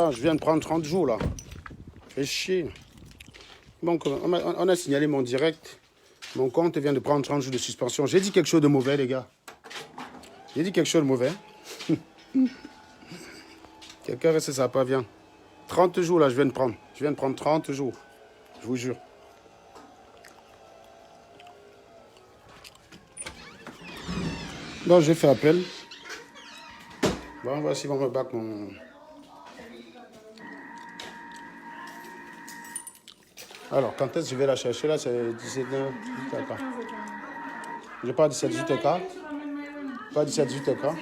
Putain, je viens de prendre 30 jours là. Fais chier. Bon, on a signalé mon direct. Mon compte vient de prendre 30 jours de suspension. J'ai dit quelque chose de mauvais, les gars. J'ai dit quelque chose de mauvais. Quelqu'un reste ça pas bien. 30 jours là, je viens de prendre. Je viens de prendre 30 jours. Je vous jure. Donc, j'ai fait appel. Bon, voici, on me battre mon... Alors, quand est-ce que je vais la chercher là? C'est 17 h. Je pas 17 h. Pas 17 h.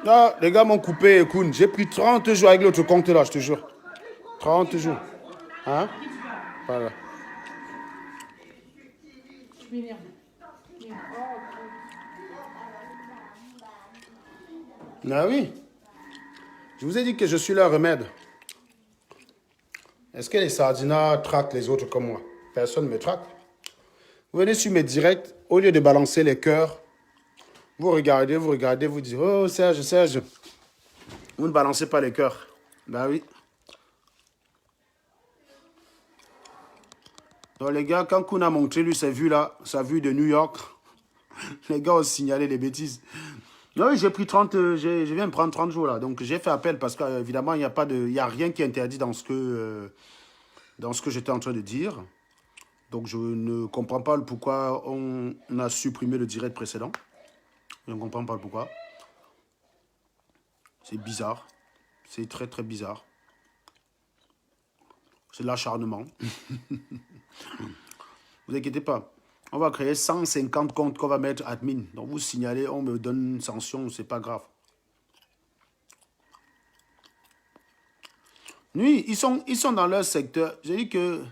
Ah, les gars m'ont coupé, Koun. J'ai pris 30 jours avec l'autre compte là, je te jure. 30 jours. Hein? Voilà. Ah oui. Je vous ai dit que je suis leur remède. Est-ce que les sardinats traquent les autres comme moi? Personne ne me traque. Vous venez sur mes directs, au lieu de balancer les cœurs, vous regardez, vous dites, oh Serge, Serge. Vous ne balancez pas les cœurs. Ben oui. Donc les gars, quand Koun a montré lui sa vue là, sa vue de New York, les gars ont signalé des bêtises. Oui, j'ai pris 30, je viens de prendre 30 jours là. Donc j'ai fait appel parce qu'évidemment, il n'y a rien qui est interdit dans ce que j'étais en train de dire. Donc je ne comprends pas le pourquoi on a supprimé le direct précédent. Je ne comprends pas le pourquoi. C'est bizarre. C'est très très bizarre. C'est de l'acharnement. Vous inquiétez pas. On va créer 150 comptes qu'on va mettre admin. Donc vous signalez, on me donne une sanction, c'est pas grave. Oui, ils sont dans leur secteur. J'ai dit que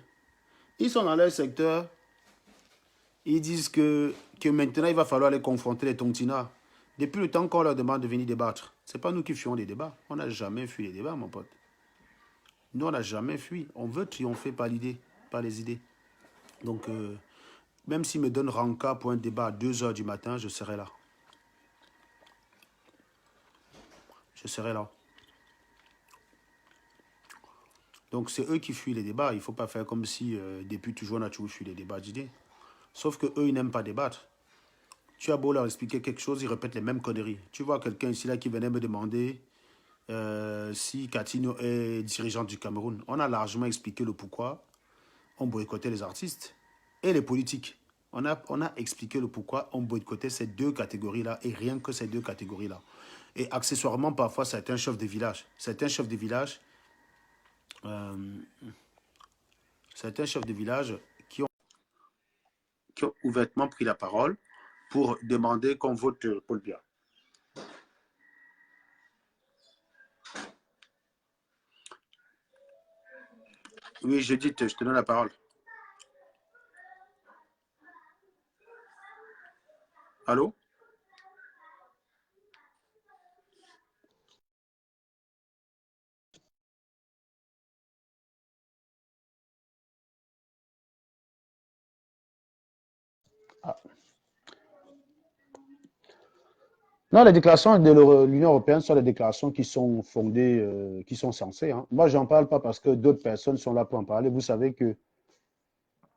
ils sont dans leur secteur. Ils disent que maintenant il va falloir les confronter les Tontina. Depuis le temps qu'on leur demande de venir débattre. C'est pas nous qui fuyons les débats. On n'a jamais fui les débats, mon pote. Nous, on n'a jamais fui. On veut triompher par l'idée, par les idées. Donc, même s'ils me donnent Ranka pour un débat à 2 h du matin, je serai là. Je serai là. Donc, c'est eux qui fuient les débats. Il ne faut pas faire comme si, depuis toujours, on a toujours fui les débats d'idées. Sauf que eux, ils n'aiment pas débattre. Tu as beau leur expliquer quelque chose, ils répètent les mêmes conneries. Tu vois quelqu'un ici là qui venait me demander si Katino est dirigeante du Cameroun. On a largement expliqué le pourquoi on boycottait les artistes et les politiques. On a expliqué le pourquoi on boycottait ces deux catégories-là et rien que ces deux catégories-là. Et accessoirement, parfois, certains chefs de village. Certains chefs de village qui ont ouvertement pris la parole pour demander qu'on vote Paul Biya. Oui, je te donne la parole. Allô? Ah. Non, les déclarations de l'Union européenne sont des déclarations qui sont fondées, qui sont censées. Hein. Moi, je n'en parle pas parce que d'autres personnes sont là pour en parler. Vous savez que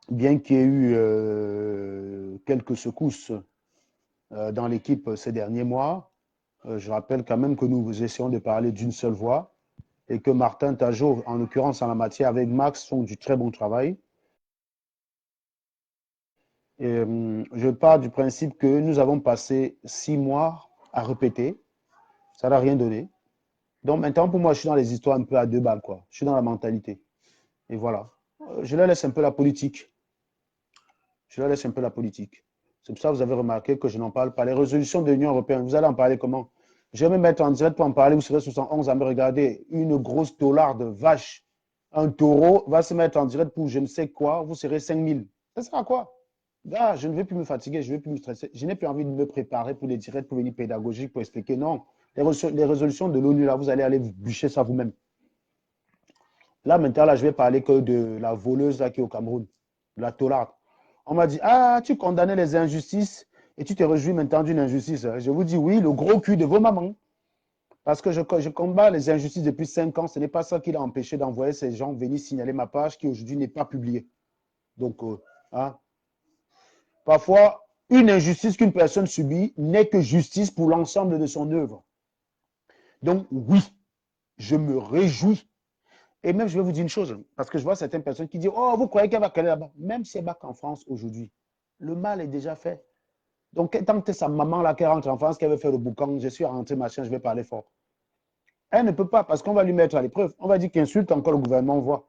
bien qu'il y ait eu quelques secousses dans l'équipe ces derniers mois, je rappelle quand même que nous essayons de parler d'une seule voix et que Martin Tajot, en l'occurrence en la matière avec Max, font du très bon travail. Et, je pars du principe que nous avons passé 6 mois à répéter. Ça n'a rien donné. Donc maintenant, pour moi, je suis dans les histoires un peu à 2 balles, quoi. Je suis dans la mentalité. Et voilà. Je leur laisse un peu la politique. Je leur laisse un peu la politique. C'est pour ça que vous avez remarqué que je n'en parle pas. Les résolutions de l'Union européenne, vous allez en parler comment? Je vais me mettre en direct pour en parler. Vous serez 71 à me regarder. Une grosse dollar de vache, un taureau va se mettre en direct pour je ne sais quoi. Vous serez 5000. Ça sert à quoi? Là, je ne vais plus me fatiguer, je ne vais plus me stresser. Je n'ai plus envie de me préparer pour les directs, pour venir pédagogique, pour expliquer. Non, les résolutions de l'ONU, là, vous allez aller bûcher ça vous-même. Là, maintenant, là, je vais parler que de la voleuse là, qui est au Cameroun, de la taularde. On m'a dit, ah, tu condamnais les injustices et tu te réjouis maintenant d'une injustice. Je vous dis, oui, le gros cul de vos mamans. Parce que je combats les injustices depuis 5 ans. Ce n'est pas ça qui l'a empêché d'envoyer ces gens venir signaler ma page qui aujourd'hui n'est pas publiée. Donc, hein, parfois, une injustice qu'une personne subit n'est que justice pour l'ensemble de son œuvre. Donc, oui, je me réjouis. Et même, je vais vous dire une chose, parce que je vois certaines personnes qui disent, oh, vous croyez qu'elle va caler là-bas? Même si elle va qu'en France aujourd'hui, le mal est déjà fait. Donc, tant que c'est sa maman là qui rentre en France, qui veut faire le boucan, je suis rentré, machin, je vais parler fort. Elle ne peut pas, parce qu'on va lui mettre à l'épreuve. On va dire qu'insulte encore le gouvernement, voit.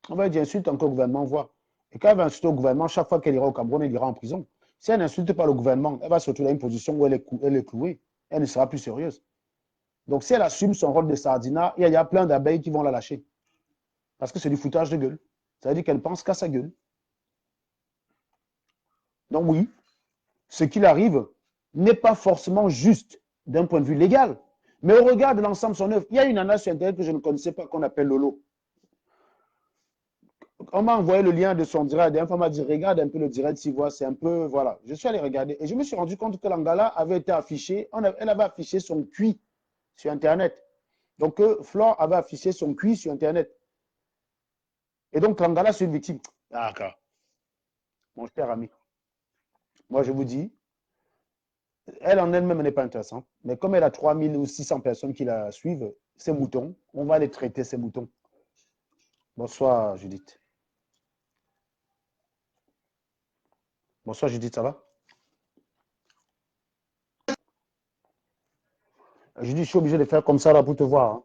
On va dire insulte encore le gouvernement, voit. Et quand elle va insulter au gouvernement, chaque fois qu'elle ira au Cameroun, elle ira en prison. Si elle n'insulte pas le gouvernement, elle va se retrouver dans une position où elle est clouée. Elle ne sera plus sérieuse. Donc, si elle assume son rôle de sardinat, il y a plein d'abeilles qui vont la lâcher. Parce que c'est du foutage de gueule. Ça veut dire qu'elle pense qu'à sa gueule. Donc, oui, ce qu'il arrive n'est pas forcément juste d'un point de vue légal. Mais au regard de l'ensemble de son œuvre, il y a une nana sur Internet que je ne connaissais pas qu'on appelle Lolo. On m'a envoyé le lien de son direct. On m'a dit, regarde un peu le direct, si voit, c'est un peu, voilà. Je suis allé regarder et je me suis rendu compte que l'Angala avait été affiché, elle avait affiché son cuit sur Internet. Donc, Flore avait affiché son cuit sur Internet. Et donc, l'Angala, c'est une victime. D'accord. Mon cher ami, moi, je vous dis, elle en elle-même n'est pas intéressante. Mais comme elle a 3000 ou 600 personnes qui la suivent, ces moutons, on va les traiter, ces moutons. Bonsoir, Judith. Bonsoir, Judith, ça va? Judith, je suis obligé de faire comme ça là pour te voir. Hein.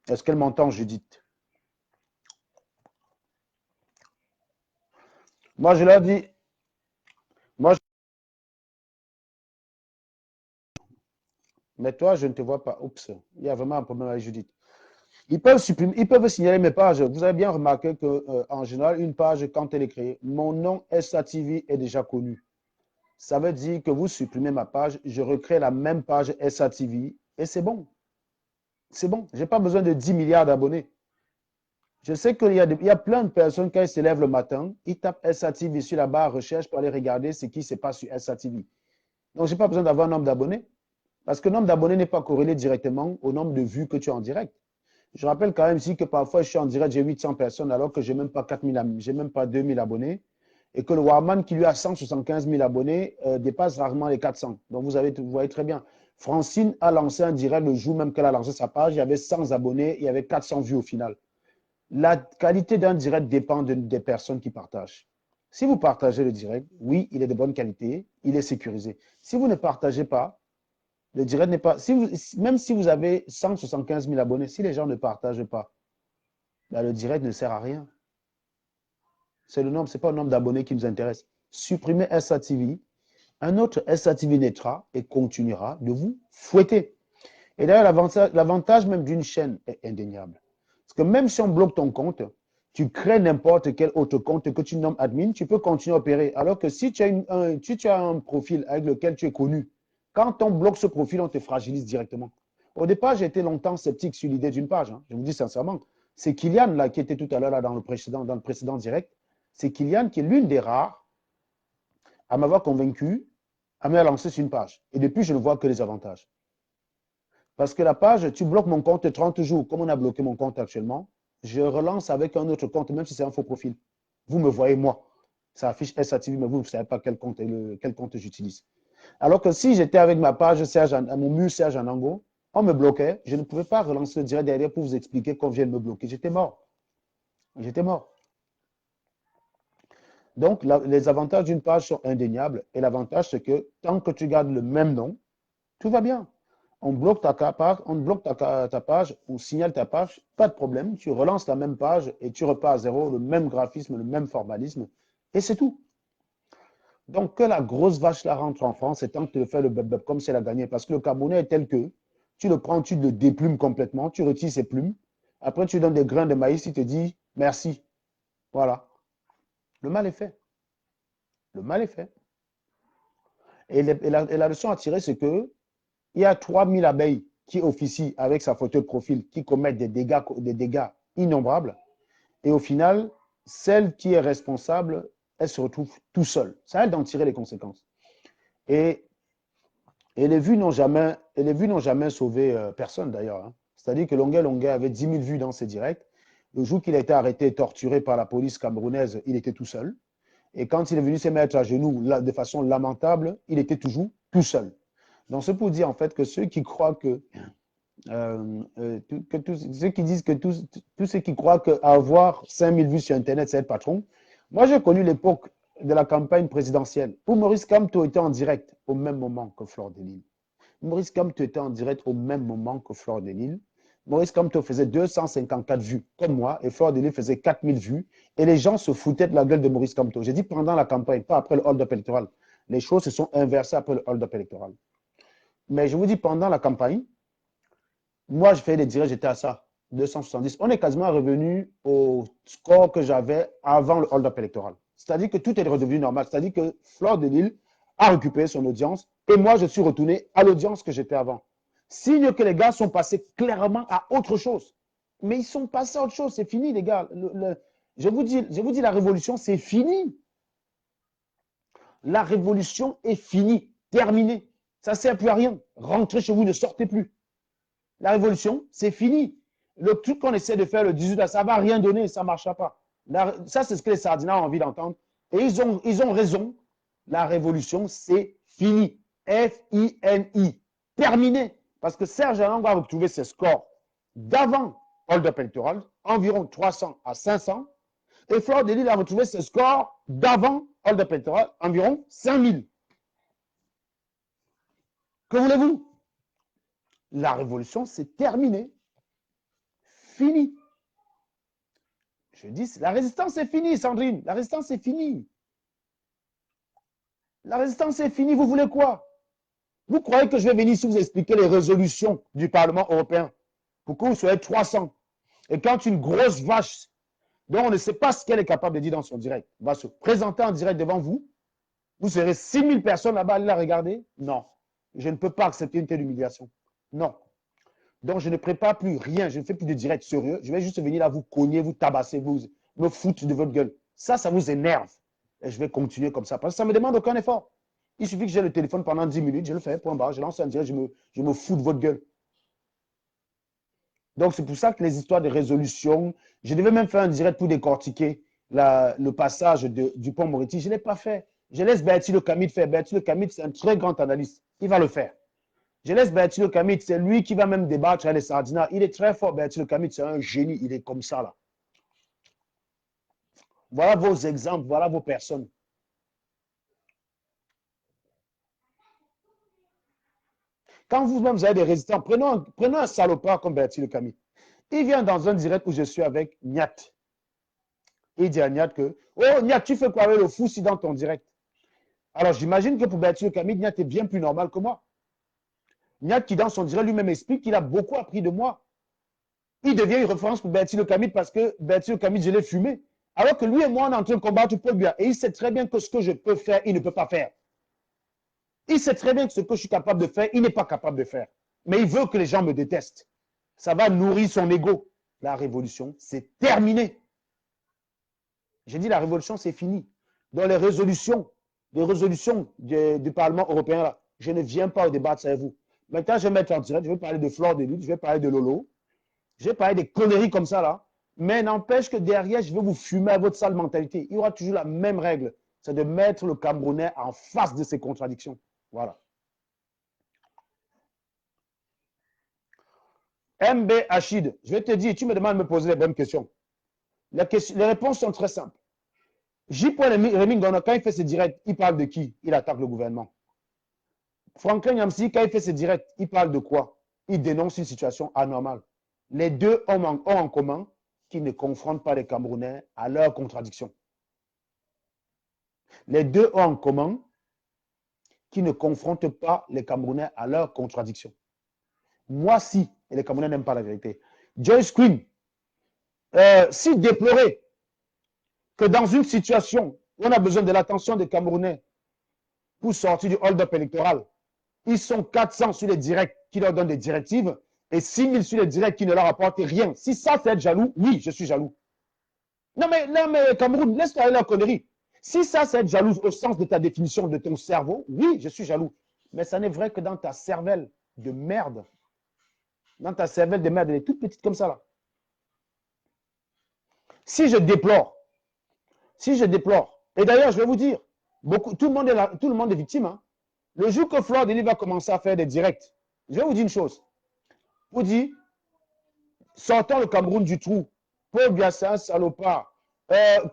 Est-ce qu'elle m'entend, Judith? Moi, je leur dis, moi, mais toi, je ne te vois pas. Oups, il y a vraiment un problème avec Judith. Ils peuvent supprimer, ils peuvent signaler mes pages. Vous avez bien remarqué que, en général, une page, quand elle est créée, mon nom SATV est déjà connu. Ça veut dire que vous supprimez ma page, je recrée la même page SATV et c'est bon. C'est bon. Je n'ai pas besoin de 10 milliards d'abonnés. Je sais qu'il y a plein de personnes, quand ils se lèvent le matin, ils tapent SATV sur la barre recherche pour aller regarder ce qui se passe sur SATV. Donc, je n'ai pas besoin d'avoir un nombre d'abonnés. Parce que le nombre d'abonnés n'est pas corrélé directement au nombre de vues que tu as en direct. Je rappelle quand même ici que parfois je suis en direct, j'ai 800 personnes alors que je n'ai même pas 4000, j'ai même pas 2000 abonnés. Et que le Warman qui lui a 175 000 abonnés dépasse rarement les 400. Donc vous voyez très bien. Francine a lancé un direct le jour même qu'elle a lancé sa page. Il y avait 100 abonnés, il y avait 400 vues au final. La qualité d'un direct dépend des personnes qui partagent. Si vous partagez le direct, oui, il est de bonne qualité, il est sécurisé. Si vous ne partagez pas, le direct n'est pas. Même si vous avez 175 000 abonnés, si les gens ne partagent pas, ben le direct ne sert à rien. C'est le nombre, ce n'est pas le nombre d'abonnés qui nous intéresse. Supprimez SATV, un autre SATV naîtra et continuera de vous fouetter. Et d'ailleurs, l'avantage même d'une chaîne est indéniable. Parce que même si on bloque ton compte, tu crées n'importe quel autre compte que tu nommes admin, tu peux continuer à opérer. Alors que si tu as un profil avec lequel tu es connu, quand on bloque ce profil, on te fragilise directement. Au départ, j'ai été longtemps sceptique sur l'idée d'une page. Hein. Je vous dis sincèrement. C'est Kylian là, qui était tout à l'heure là, dans le précédent direct. C'est Kylian qui est l'une des rares à m'avoir convaincu à me lancer sur une page. Et depuis, je ne vois que les avantages. Parce que la page, tu bloques mon compte 30 jours, comme on a bloqué mon compte actuellement, je relance avec un autre compte, même si c'est un faux profil. Vous me voyez, moi. Ça affiche SATV, mais vous ne savez pas quel compte j'utilise. Alors que si j'étais avec ma page mon mur Serge Anango, on me bloquait, je ne pouvais pas relancer le direct derrière pour vous expliquer qu'on vient de me bloquer. J'étais mort. J'étais mort. Donc, les avantages d'une page sont indéniables. Et l'avantage, c'est que tant que tu gardes le même nom, tout va bien. On bloque ta page, on signale ta page, pas de problème. Tu relances la même page et tu repars à zéro, le même graphisme, le même formalisme. Et c'est tout. Donc, que la grosse vache la rentre en France, c'est tant que tu le fais le beb comme si elle a gagné. Parce que le Camerounais est tel que tu le prends, tu le déplumes complètement, tu retires ses plumes. Après, tu donnes des grains de maïs, il te dit merci. Voilà. Le mal est fait. Le mal est fait. Et la leçon à tirer, c'est que il y a 3000 abeilles qui officient avec sa photo de profil, qui commettent des dégâts innombrables. Et au final, celle qui est responsable, elle se retrouve tout seule. C'est à elle d'en tirer les conséquences. Et, et les vues n'ont jamais sauvé personne d'ailleurs, hein. C'est-à-dire que Longuet Longuet avait 10 000 vues dans ses directs. Le jour qu'il a été arrêté et torturé par la police camerounaise, il était tout seul. Et quand il est venu se mettre à genoux de façon lamentable, il était toujours tout seul. Donc, c'est pour dire en fait que ceux qui croient ceux qui disent que tous ceux qui croient qu'avoir 5000 vues sur Internet, c'est être patron. Moi, j'ai connu l'époque de la campagne présidentielle où Maurice Kamto était en direct au même moment que Fleur de Lille. Maurice Kamto était en direct au même moment que Fleur de Lille. Maurice Kamto faisait 254 vues comme moi et Fleur de Lille faisait 4000 vues et les gens se foutaient de la gueule de Maurice Kamto. J'ai dit pendant la campagne, pas après le hold-up électoral. Les choses se sont inversées après le hold-up électoral. Mais je vous dis, pendant la campagne, moi, je fais des directs, j'étais à ça, 270. On est quasiment revenu au score que j'avais avant le hold-up électoral. C'est-à-dire que tout est redevenu normal. C'est-à-dire que Fleur de Lille a récupéré son audience et moi, je suis retourné à l'audience que j'étais avant. Signe que les gars sont passés clairement à autre chose. Mais ils sont passés à autre chose. C'est fini, les gars. Je vous dis, la révolution, c'est fini. La révolution est finie, terminée. Ça ne sert plus à rien. Rentrez chez vous, ne sortez plus. La révolution, c'est fini. Le truc qu'on essaie de faire le 18, ça ne va rien donner, ça ne marchera pas. Ça, c'est ce que les sardinats ont envie d'entendre. Et ils ont raison. La révolution, c'est fini. F-I-N-I. Terminé. Parce que Serge Alain va retrouver ses scores d'avant hold-up électoral, environ 300 à 500. Et Fleur de Lille a retrouvé ses scores d'avant hold-up électoral, environ 5000. Que voulez-vous? La révolution, c'est terminé. Fini. Je dis, la résistance est finie, Sandrine. La résistance est finie. La résistance est finie. Vous voulez quoi? Vous croyez que je vais venir ici vous expliquer les résolutions du Parlement européen pour que vous soyez 300? Et quand une grosse vache, dont on ne sait pas ce qu'elle est capable de dire dans son direct, va se présenter en direct devant vous, vous serez 6000 personnes là-bas à la regarder? Non. Je ne peux pas accepter une telle humiliation. Non. Donc, je ne prépare plus rien. Je ne fais plus de direct sérieux. Je vais juste venir là vous cogner, vous tabasser, vous me foutre de votre gueule. Ça vous énerve. Et je vais continuer comme ça. Parce que ça ne me demande aucun effort. Il suffit que j'ai le téléphone pendant 10 minutes. Je le fais, point barre. Je lance un direct, je me fous de votre gueule. Donc, c'est pour ça que les histoires de résolution, je devais même faire un direct pour décortiquer le passage du pont Moretti. Je ne l'ai pas fait. Je laisse Bertie Le Camit faire. Bertie Le Camit, c'est un très grand analyste. Il va le faire. Je laisse Bertie Le Camit, c'est lui qui va même débattre avec les sardinats. Il est très fort, Bertie Le Camit, c'est un génie. Il est comme ça, là. Voilà vos exemples, voilà vos personnes. Quand vous-même, vous avez des résistants, prenons un salopard comme Bertie Le Camit. Il vient dans un direct où je suis avec Niat. Il dit à Niat que, oh Niat, tu fais quoi avec le fou si dans ton direct? Alors j'imagine que pour Bertie Le Camit, Niat est bien plus normal que moi. Niat qui dans son direct lui-même explique qu'il a beaucoup appris de moi. Il devient une référence pour Bertie Le Camit parce que Bertie Le Camit, je l'ai fumé. Alors que lui et moi, on est en train de combattre Paul Biya. Et il sait très bien que ce que je peux faire, il ne peut pas faire. Il sait très bien que ce que je suis capable de faire, il n'est pas capable de faire. Mais il veut que les gens me détestent. Ça va nourrir son ego. La révolution, c'est terminé. J'ai dit la révolution, c'est fini. Dans les résolutions du Parlement européen, là, je ne viens pas au débat avec vous. Maintenant, je vais mettre en direct, je vais parler de Fleur de Lille, je vais parler de Lolo, je vais parler des conneries comme ça, là. Mais n'empêche que derrière, je vais vous fumer à votre sale mentalité. Il y aura toujours la même règle, c'est de mettre le Camerounais en face de ses contradictions. Voilà. MB Achid, je vais te dire, tu me demandes de me poser les bonnes questions. Les réponses sont très simples. J. Rémy Ngono, quand il fait ses directs, il parle de qui? Il attaque le gouvernement. Franklin Yamsi, quand il fait ses directs, il parle de quoi? Il dénonce une situation anormale. Les deux ont en commun qu'ils ne confrontent pas les Camerounais à leurs contradictions. Les deux ont en commun qu'ils ne confrontent pas les Camerounais à leurs contradictions. Moi, si, et les Camerounais n'aiment pas la vérité. Joyce Quinn, si déplorer que dans une situation où on a besoin de l'attention des Camerounais pour sortir du hold-up électoral, ils sont 400 sur les directs qui leur donnent des directives et 6000 sur les directs qui ne leur apportent rien. Si ça, c'est être jaloux, oui, je suis jaloux. Non, mais Cameroun, laisse-toi aller la connerie. Si ça, c'est être jalouse au sens de ta définition de ton cerveau, oui, je suis jaloux. Mais ça n'est vrai que dans ta cervelle de merde. Dans ta cervelle de merde, elle est toute petite comme ça là. Si je déplore, et d'ailleurs, je vais vous dire, tout le monde est victime. Hein. Le jour que Fleur Delis va commencer à faire des directs, je vais vous dire une chose. Vous dites, sortons le Cameroun du trou. Paul Biya, c'est un salopard.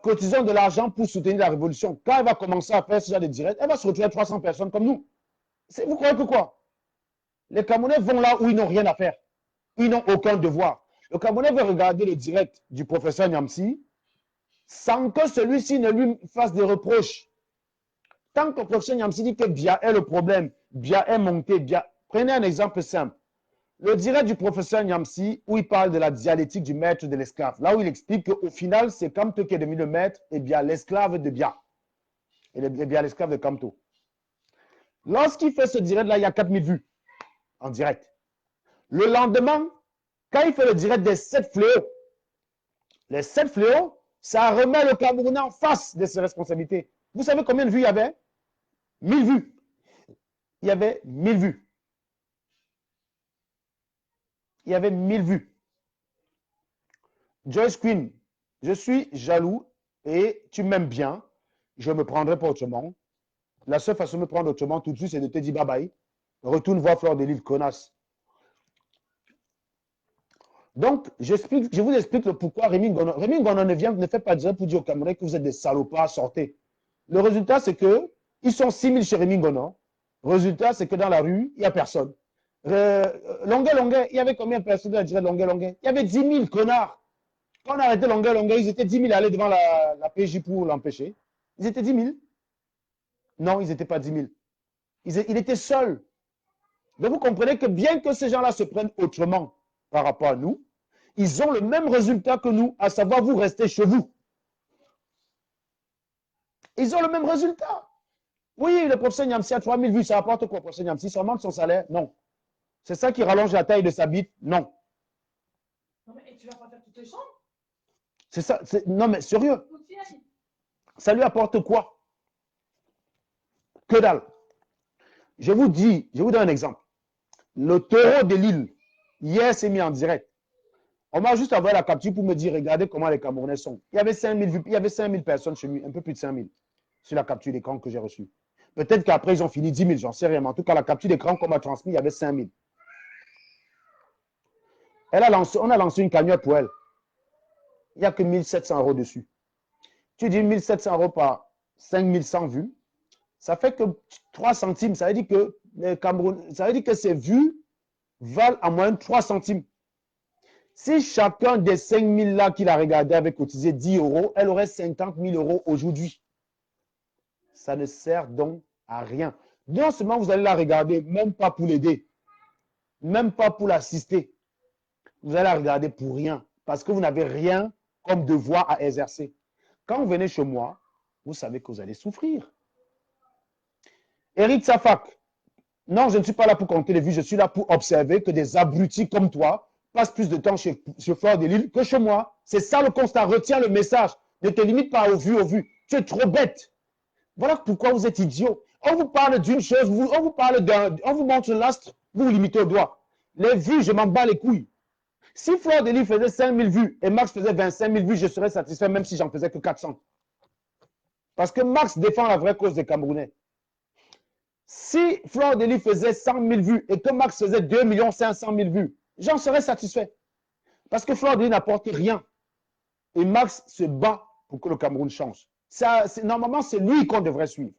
Cotisons de l'argent pour soutenir la révolution. Quand elle va commencer à faire ce genre de direct, elle va se retrouver à 300 personnes comme nous. Vous croyez que quoi? Les Camerounais vont là où ils n'ont rien à faire. Ils n'ont aucun devoir. Le Camerounais veut regarder le direct du professeur Niamsi sans que celui-ci ne lui fasse des reproches. Tant que le professeur Niamsi dit que Biya est le problème, Biya est monté, Biya... Prenez un exemple simple. Le direct du professeur Niamsi, où il parle de la dialectique du maître et de l'esclave, là où il explique qu'au final, c'est Kamto qui est devenu le maître et Biya l'esclave de Biya. Et Biya l'esclave de Kamto. Lorsqu'il fait ce direct-là, il y a 4000 vues en direct. Le lendemain, quand il fait le direct des 7 fléaux, les 7 fléaux, ça remet le Camerounais en face de ses responsabilités. Vous savez combien de vues il y avait? 1000 vues. Il y avait 1000 vues. Il y avait 1000 vues. Joyce Queen, je suis jaloux et tu m'aimes bien. Je me prendrai pas autrement. La seule façon de me prendre autrement tout de suite, c'est de te dire bye bye. Retourne voir Fleur Delis, connasse. Donc, je vous explique le pourquoi Rémi Ngono. Rémi Ngono ne fait pas dire pour dire aux Camerounais que vous êtes des salopards, sortez. Le résultat, c'est que ils sont 6000 chez Rémi Ngono. Le résultat, c'est que dans la rue, il n'y a personne. Longuet, il y avait combien de personnes dans la direct Longuet? Il y avait 10 000 connards. Quand on a arrêté Longuet, ils étaient 10 000 à aller devant la PJ pour l'empêcher. Ils étaient 10 000. Non, ils n'étaient pas 10 000. Il était seul. Donc vous comprenez que bien que ces gens-là se prennent autrement par rapport à nous, ils ont le même résultat que nous, à savoir vous restez chez vous. Ils ont le même résultat. Oui, le professeur Niamsi a 3000 vues, ça apporte quoi, professeur Niamsi? Ça augmente son salaire? Non. C'est ça qui rallonge la taille de sa bite? Non. Non, mais tu vas pas faire toutes les chambres? C'est ça. Non, mais sérieux. Ça lui apporte quoi? Que dalle. Je vous donne un exemple. Le taureau de Lille, hier, s'est mis en direct. On m'a juste envoyé la capture pour me dire, regardez comment les Camerounais sont. Il y avait 5000 vues, il y avait 5000 personnes chez lui, un peu plus de 5000 sur la capture d'écran que j'ai reçue. Peut-être qu'après, ils ont fini 10 000, j'en sais rien. Mais en tout cas, la capture d'écran qu'on m'a transmise, il y avait 5000. On a lancé une cagnotte pour elle. Il n'y a que 1700 € dessus. Tu dis 1700 € par 5100 vues, ça fait que 3 centimes. Ça veut dire que les Cameroun, ça veut dire que ces vues valent en moyenne 3 centimes. Si chacun des 5000 là qu'il a regardé avait cotisé 10 €, elle aurait 50 000 € aujourd'hui. Ça ne sert donc à rien. Non seulement vous allez la regarder, même pas pour l'aider, même pas pour l'assister. Vous allez la regarder pour rien, parce que vous n'avez rien comme devoir à exercer. Quand vous venez chez moi, vous savez que vous allez souffrir. Eric Safak, non, je ne suis pas là pour compter les vues, je suis là pour observer que des abrutis comme toi passent plus de temps chez Fleur Delis que chez moi. C'est ça le constat. Retiens le message. Ne te limite pas aux vues, Tu es trop bête. Voilà pourquoi vous êtes idiot. On vous parle d'une chose, on vous montre l'astre, vous vous limitez au doigt. Les vues, je m'en bats les couilles. Si Fleur Delis faisait 5000 vues et Max faisait 25 000 vues, je serais satisfait même si j'en faisais que 400. Parce que Max défend la vraie cause des Camerounais. Si Fleur Delis faisait 100 000 vues et que Max faisait 2 500 000 vues, j'en serais satisfait. Parce que Fleur Delis n'apporte rien. Et Max se bat pour que le Cameroun change. Normalement, c'est lui qu'on devrait suivre.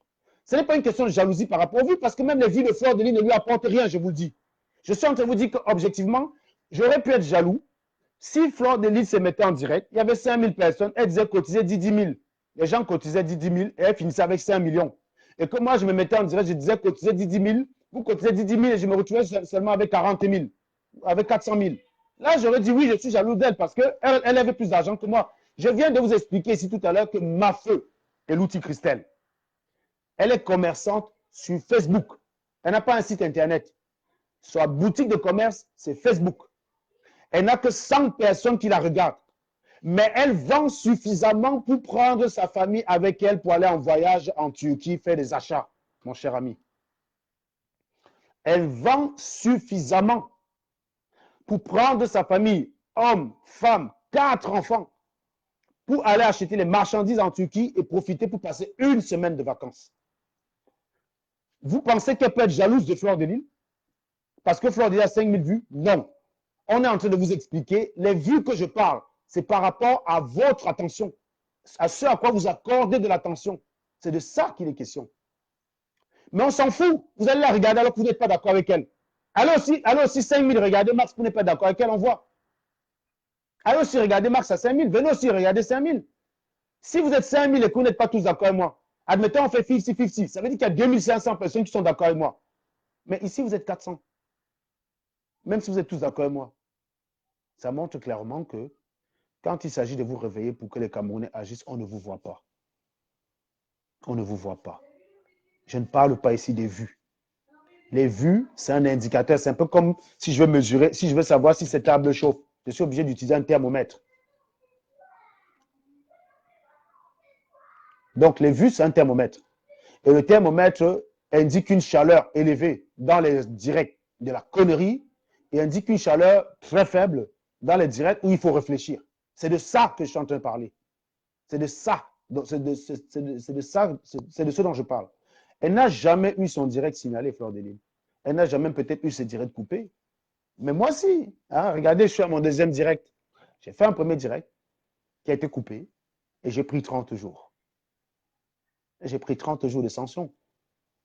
Ce n'est pas une question de jalousie par rapport aux vues, parce que même les vues de Fleur Delis ne lui apportent rien, je vous le dis. Je suis en train de vous dire qu'objectivement, j'aurais pu être jaloux si Fleur Delis se mettait en direct. Il y avait 5000 personnes, elle disait cotiser 10 000. Les gens cotisaient 10 000 et elle finissait avec 5 millions. Et que moi, je me mettais en direct, je disais cotiser 10 000, vous cotisez 10 000 et je me retrouvais seulement avec 40 000, avec 400 000. Là, j'aurais dit oui, je suis jaloux d'elle parce qu'elle avait plus d'argent que moi. Je viens de vous expliquer ici tout à l'heure que ma feu est l'outil Christelle. Elle est commerçante sur Facebook. Elle n'a pas un site internet. Sa boutique de commerce, c'est Facebook. Elle n'a que 100 personnes qui la regardent. Mais elle vend suffisamment pour prendre sa famille avec elle pour aller en voyage en Turquie, faire des achats, mon cher ami. Elle vend suffisamment pour prendre sa famille, homme, femme, 4 enfants, pour aller acheter les marchandises en Turquie et profiter pour passer une semaine de vacances. Vous pensez qu'elle peut être jalouse de Fleur de Lys? Parce que Fleur de Lys a 5000 vues? Non. On est en train de vous expliquer, les vues que je parle, c'est par rapport à votre attention, à ce à quoi vous accordez de l'attention. C'est de ça qu'il est question. Mais on s'en fout. Vous allez la regarder alors que vous n'êtes pas d'accord avec elle. Allez aussi 5000, regardez Max, vous n'êtes pas d'accord avec elle, on voit. Allez aussi regarder Max à 5000, venez aussi regarder 5000. Si vous êtes 5000 et que vous n'êtes pas tous d'accord avec moi, admettons on fait 50-50, ça veut dire qu'il y a 2500 personnes qui sont d'accord avec moi. Mais ici, vous êtes 400. Même si vous êtes tous d'accord avec moi. Ça montre clairement que quand il s'agit de vous réveiller pour que les Camerounais agissent, on ne vous voit pas. On ne vous voit pas. Je ne parle pas ici des vues. Les vues, c'est un indicateur. C'est un peu comme si je veux mesurer, si je veux savoir si cette table chauffe. Je suis obligé d'utiliser un thermomètre. Donc, les vues, c'est un thermomètre. Et le thermomètre indique une chaleur élevée dans les directs de la connerie et indique une chaleur très faible dans les directs où il faut réfléchir. C'est de ça que je suis en train de parler. C'est de ça. C'est de ce dont je parle. Elle n'a jamais eu son direct signalé, Fleur de Lys. Elle n'a jamais peut-être eu ses directs coupés. Mais moi, si. Hein, regardez, je suis à mon deuxième direct. J'ai fait un premier direct qui a été coupé et j'ai pris 30 jours. J'ai pris 30 jours de sanction.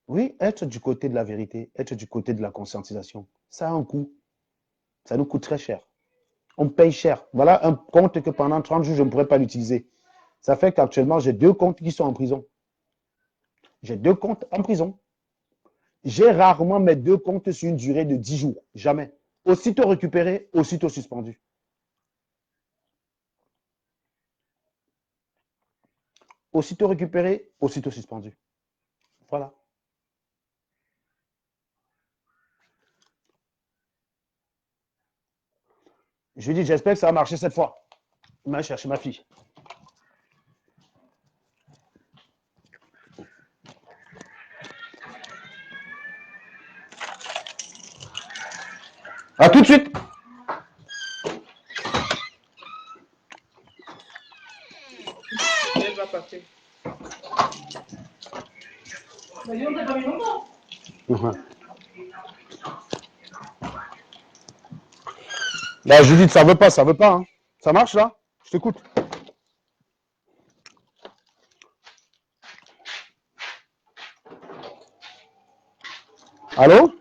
Oui, être du côté de la vérité, être du côté de la conscientisation, ça a un coût. Ça nous coûte très cher. On paye cher. Voilà un compte que pendant 30 jours, je ne pourrais pas l'utiliser. Ça fait qu'actuellement, j'ai 2 comptes qui sont en prison. J'ai 2 comptes en prison. J'ai rarement mes 2 comptes sur une durée de 10 jours. Jamais. Aussitôt récupéré, aussitôt suspendu. Aussitôt récupéré, aussitôt suspendu. Voilà. Je lui dis, j'espère que ça va marcher cette fois. Il m'a cherché ma fille. À tout de suite. Elle va passer. Mais dis donc, t'as pas mis longtemps. Là, Judith, ça veut pas, ça veut pas. Hein. Ça marche là? Je t'écoute. Allô?